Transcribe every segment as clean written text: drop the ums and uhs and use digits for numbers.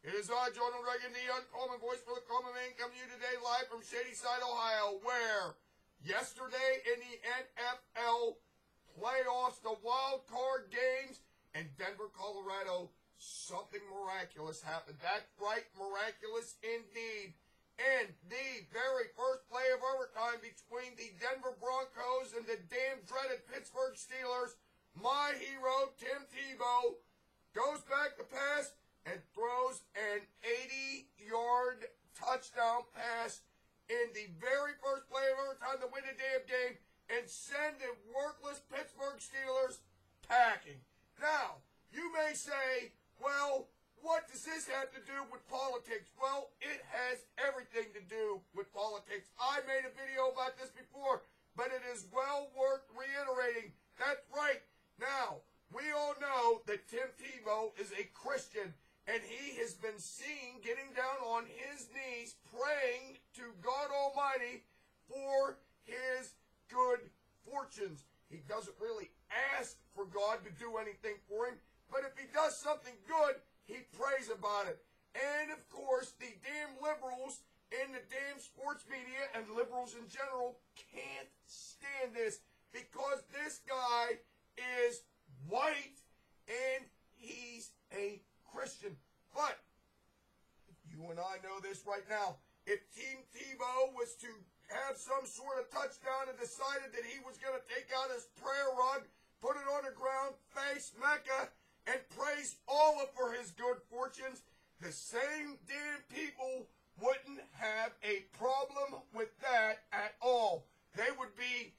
It is I, Jordan Reagan, the uncommon voice for the common man, coming to you today live from Shadyside, Ohio, where yesterday in the NFL playoffs, the wild card games in Denver, Colorado, something miraculous happened. That's right, miraculous indeed. And the very first play of overtime between the Denver Broncos and the damn dreaded Pittsburgh Steelers, my hero, Tim Tebow, goes back to pass and throws an 80-yard touchdown pass in the very first play of overtime to win the damn game and send the worthless Pittsburgh Steelers packing. Now, you may say, well, what does this have to do with politics? Well, it has everything to do with politics. I made a video about this before, but it is well worth reiterating. That's right. Now, we all know that Tim Tebow is a Christian, and he has been seen getting down on his knees praying to God Almighty for his good fortunes. He doesn't really ask for God to do anything for him, but if he does something good, he prays about it. And, of course, the damn liberals in the damn sports media and liberals in general can't stand this because this guy is white and he's a Christian. But you and I know this right now. If Tim Tebow was to have some sort of touchdown and decided that he was going to take out his prayer rug, put it on the ground, face Mecca, and praise Allah for his good fortunes, the same damn people wouldn't have a problem with that at all. They would be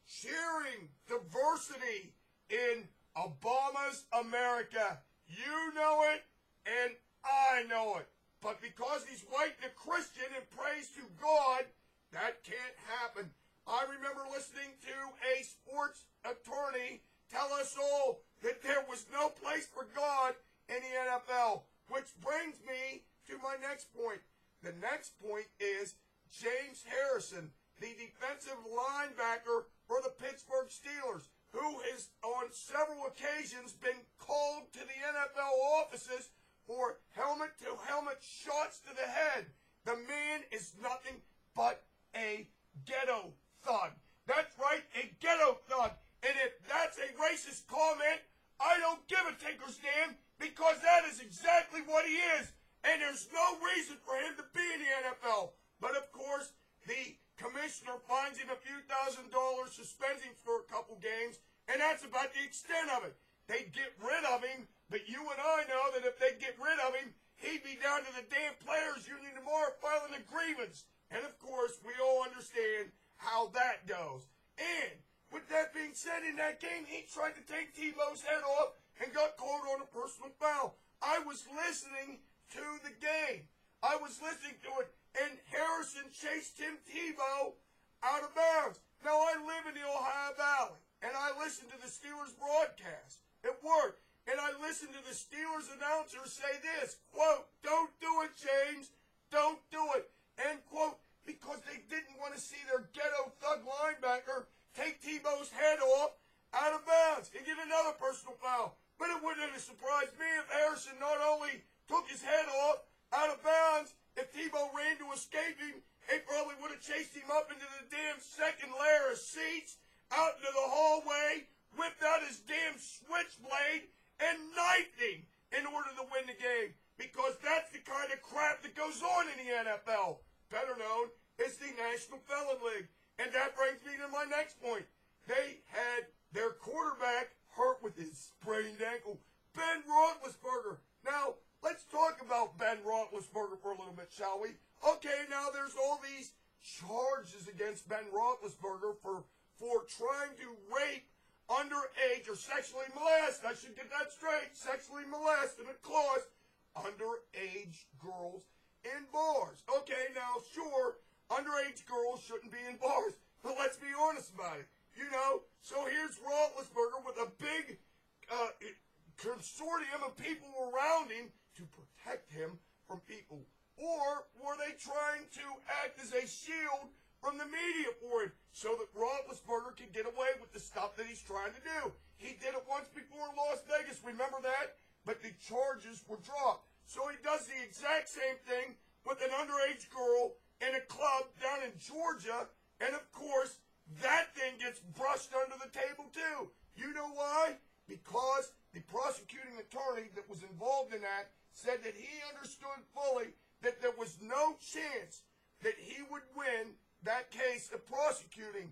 cheering diversity in Obama's America. You know it, and I know it. But because he's white and a Christian and prays to God, that can't happen. I remember listening to a sports attorney tell us all that there was no place for God in the NFL. Which brings me to my next point. The next point is James Harrison, the defensive linebacker for the Pittsburgh Steelers, who has on several occasions been called to the NFL offices for helmet-to-helmet shots to the head. The man is nothing but a ghetto thug. That's right, a ghetto thug. And if that's a racist comment, I don't give a tinker's damn, because that is exactly what he is. And there's no reason for him to be in the NFL. But of course, the commissioner fines him a few $1,000s, suspends him for a couple games, and that's about the extent of it. They'd get rid of him, but you and I know that if they get rid of him, he'd be down to the damn players' union tomorrow filing a grievance. And of course, we all understand how that goes. And with that being said, in that game, he tried to take Tebow's head off and got called on a personal foul. I was listening to the game. I was listening to it, and Harrison chased Tim Tebow out of bounds. Now, I live in the Ohio Valley, and I listen to the Steelers broadcast at work, and I listen to the Steelers announcer say this, quote, "Don't do it, James. Don't do it," end quote, because they didn't want to see their ghetto thug linebacker take Tebow's head off out of bounds and get another personal foul. But it wouldn't have surprised me if Harrison not only took his head off out of bounds, if Tebow ran to escape him, they probably would have chased him up into the damn second layer of seats, out into the hallway, whipped out his damn switchblade, and knifed him in order to win the game. Because that's the kind of crap that goes on in the NFL. Better known as the National Felon League. And that brings me to my next point. They had their quarterback hurt with his sprained ankle, Ben Roethlisberger. Now, let's talk about Ben Roethlisberger for a little bit, shall we? Okay, now there's all these charges against Ben Roethlisberger for trying to rape underage or sexually molest. I should get that straight. Sexually molest in a clause underage girls in bars. Okay, now, sure, underage girls shouldn't be in bars, but let's be honest about it. You know, so here's Roethlisberger with a big consortium of people around him to protect him from people. Or were they trying to act as a shield from the media for him so that Roethlisberger could get away with the stuff that he's trying to do? He did it once before in Las Vegas, remember that? But the charges were dropped. So he does the exact same thing with an underage girl in a club down in Georgia, and of course, that thing gets brushed under the table too. You know why? Because the prosecuting attorney that was involved in that said that he understood fully that there was no chance that he would win that case of prosecuting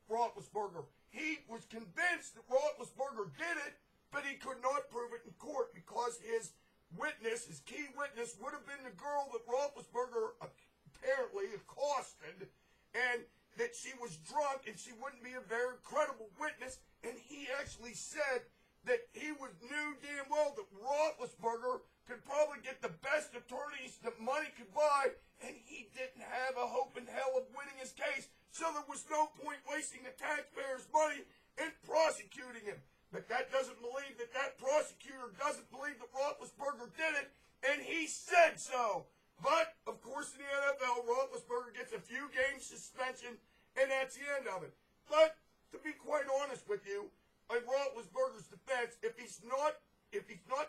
Roethlisberger. He was convinced that Roethlisberger did it, but he could not prove it in court because his witness, his key witness, would have been the girl that Roethlisberger apparently accosted, and that she was drunk and she wouldn't be a very credible witness. And he actually said that he knew damn well that Roethlisberger could probably get the best attorneys that money could buy, and he didn't have a hope in hell of winning his case. So there was no point wasting the taxpayers' money in prosecuting him. But that doesn't believe that that prosecutor doesn't believe that Roethlisberger did it, and he said so. But, of course, in the NFL, Roethlisberger gets a few games suspension, and that's the end of it. But, to be quite honest with you, in Roethlisberger's defense, if he's not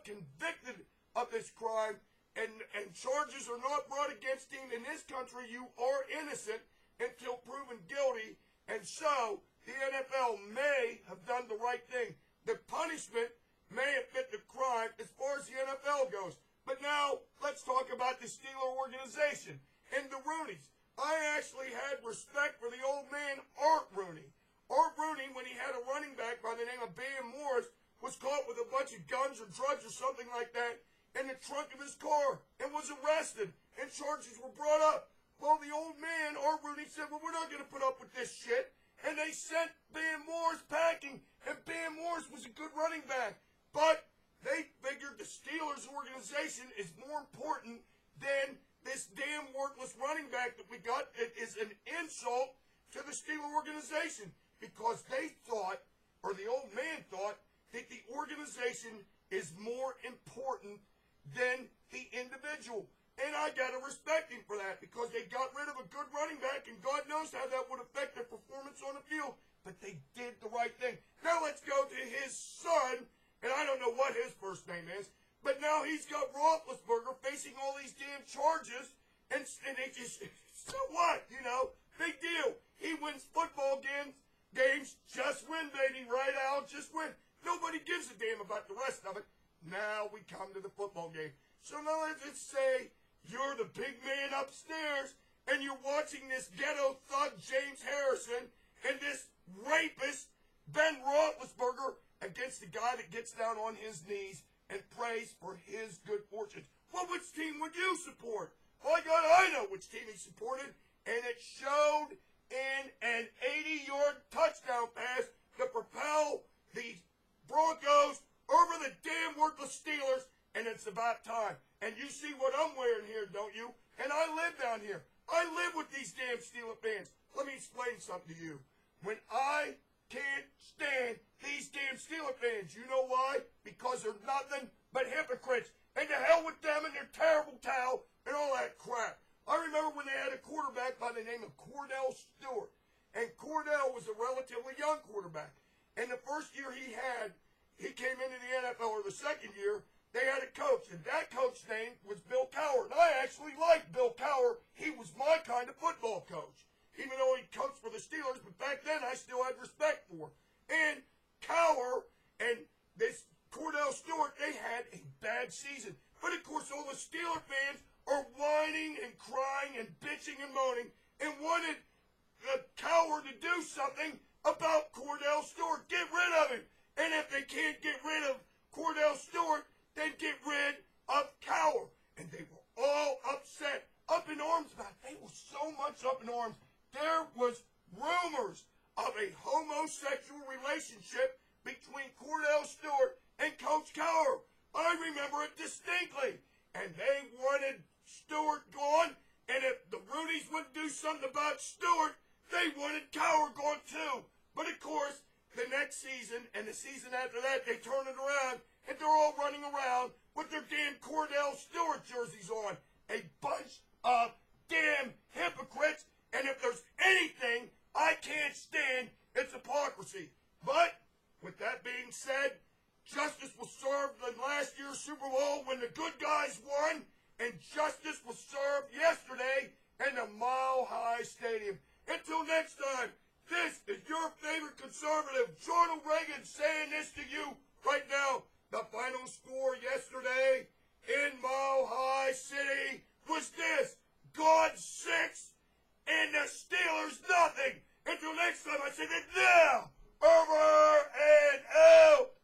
convicted of this crime and charges are not brought against him in this country, you are innocent until proven guilty. And so, the NFL may have done the right thing. The punishment may have fit the crime as far as the NFL goes. But now, let's talk about the Steeler organization and the Rooneys. I actually had respect for the old man, Art Rooney. Art Rooney, when he had a running back by the name of Bam Morris, was caught with a bunch of guns or drugs or something like that in the trunk of his car and was arrested, and charges were brought up. Well, the old man, Art Rooney, said, well, we're not going to put up with this shit. And they sent Bam Morris packing, and Bam Morris was a good running back. But they figured the Steelers organization is more important than this damn worthless running back that we got. It is an insult to the Steeler organization because they thought, or the old man thought, that the organization is more important than the individual. And I got to respect him for that because they got rid of a good running back, and God knows how that would affect their performance on the field. But they did the right thing. Now let's go to his son, and I don't know what his first name is, but now he's got Roethlisberger facing all these damn charges, and they just, so what, you know, big deal. He wins football games, just win, baby, right, Al, just win. Nobody gives a damn about the rest of it. Now we come to the football game. So now let's just say you're the big man upstairs, and you're watching this ghetto thug, James Harrison, and this rapist, Ben Roethlisberger, against the guy that gets down on his knees and prays for his good fortune. Well, which team would you support? By God, I know which team he supported, and it showed in an 80-yard touchdown pass to propel the Broncos over the damn worthless Steelers, and it's about time. And you see what I'm wearing here, don't you? And I live down here. I live with these damn Steeler fans. Let me explain something to you. When I can't stand these damn Steeler fans, you know why? Because they're nothing but hypocrites. And to hell with them and their terrible towel and all that crap. I remember when they had a quarterback by the name of Cordell Stewart. And Cordell was a relatively young quarterback. And the first year he came into the NFL, or the second year, they had a coach, and that coach's name was Bill Cowher. And I actually liked Bill Cowher. He was my kind of football coach. Even though he coached for the Steelers, but back then I still had respect for him. And Cowher and this Cordell Stewart, they had a bad season. But of course all the Steeler fans are whining and crying and bitching and moaning and wanted Cowher to do something about Cordell Stewart. Get rid of him. And if they can't get rid of Cordell Stewart, then get rid of Cowher. And they were all upset, up in arms about it. They were so much up in arms. There was rumors of a homosexual relationship between Cordell Stewart and Coach Cowher. I remember it distinctly. And they wanted Stewart gone. And if the Rooneys wouldn't do something about Stewart, they wanted Cowher gone too. But of course, the next season and the season after that, they turn it around, and they're all running around with their damn Cordell Stewart jerseys on. A bunch of damn hypocrites, and if there's anything I can't stand, it's hypocrisy. But, with that being said, justice was served in last year's Super Bowl when the good guys won, and justice was served yesterday in the Mile High Stadium. Until next time, this is your favorite conservative, Ronald Reagan, saying this to you right now. The final score yesterday in Mile High City was this: God 6 and the Steelers nothing. Until next time, I say that now, over and out.